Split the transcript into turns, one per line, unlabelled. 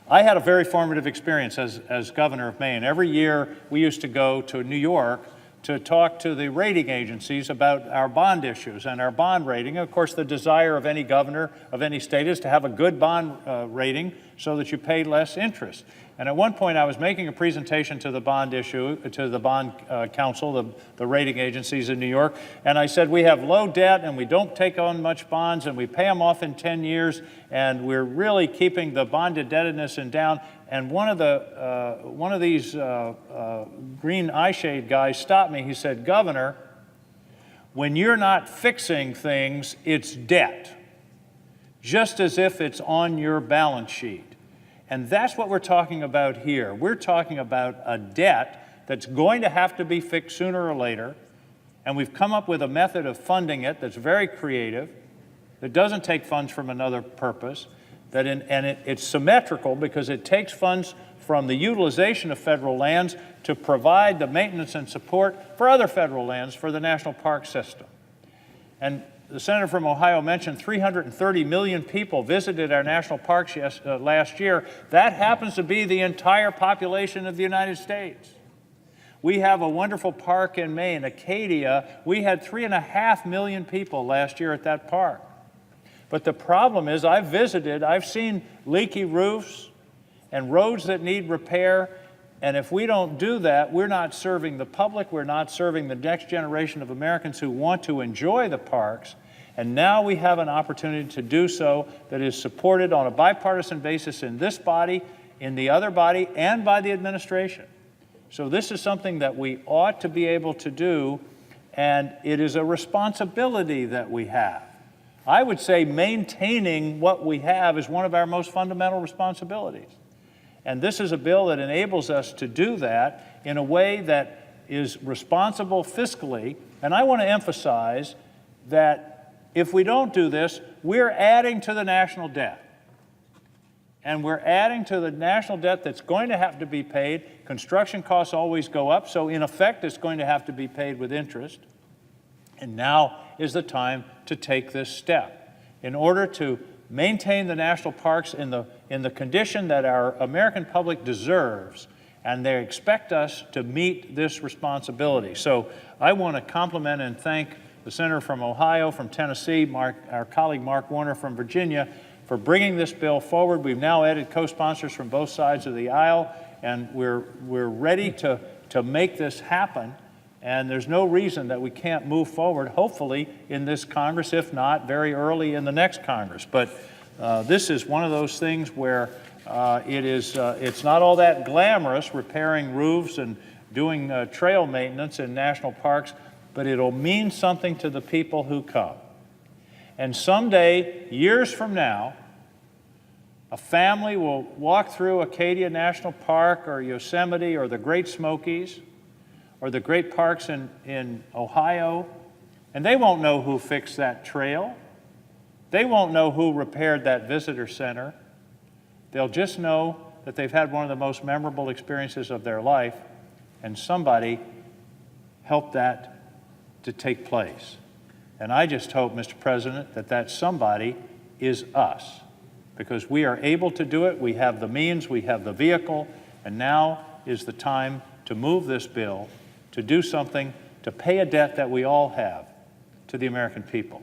I had a very formative experience as governor of Maine. Every year we used to go to New York to talk to the rating agencies about our bond issues and our bond rating. Of course, the desire of any governor of any state is to have a good bond rating so that you pay less interest. And at one point I was making a presentation to the bond council, the rating agencies in New York, and I said, we have low debt and we don't take on much bonds and we pay them off in 10 years and we're really keeping the bond indebtedness down. And one of these green eye shade guys stopped me. He said, Governor, when you're not fixing things, it's debt, just as if it's on your balance sheet. And that's what we're talking about here. We're talking about a debt that's going to have to be fixed sooner or later, and we've come up with a method of funding it that's very creative, that doesn't take funds from another purpose, it's symmetrical because it takes funds from the utilization of federal lands to provide the maintenance and support for other federal lands for the national park system. And the senator from Ohio mentioned 330 million people visited our national parks last year. That happens to be the entire population of the United States. We have a wonderful park in Maine, Acadia. We had 3.5 million people last year at that park. But the problem is, I've seen leaky roofs and roads that need repair, and if we don't do that, we're not serving the public, we're not serving the next generation of Americans who want to enjoy the parks, and now we have an opportunity to do so that is supported on a bipartisan basis in this body, in the other body, and by the administration. So this is something that we ought to be able to do, and it is a responsibility that we have. I would say maintaining what we have is one of our most fundamental responsibilities. And this is a bill that enables us to do that in a way that is responsible fiscally. And I want to emphasize that if we don't do this, we're adding to the national debt. And we're adding to the national debt that's going to have to be paid. Construction costs always go up, so in effect it's going to have to be paid with interest. And now is the time to take this step in order to maintain the national parks in the condition that our American public deserves, and they expect us to meet this responsibility. So I want to compliment and thank the senator from Ohio, from Tennessee, our colleague Mark Warner from Virginia, for bringing this bill forward. We've now added co-sponsors from both sides of the aisle, and we're ready to make this happen. And there's no reason that we can't move forward, hopefully, in this Congress, if not very early in the next Congress. But this is one of those things where it's not all that glamorous, repairing roofs and doing trail maintenance in national parks, but it'll mean something to the people who come. And someday, years from now, a family will walk through Acadia National Park or Yosemite or the Great Smokies or the great parks in Ohio, and they won't know who fixed that trail. They won't know who repaired that visitor center. They'll just know that they've had one of the most memorable experiences of their life, and somebody helped that to take place. And I just hope, Mr. President, that somebody is us, because we are able to do it. We have the means, we have the vehicle, and now is the time to move this bill, to do something, to pay a debt that we all have to the American people.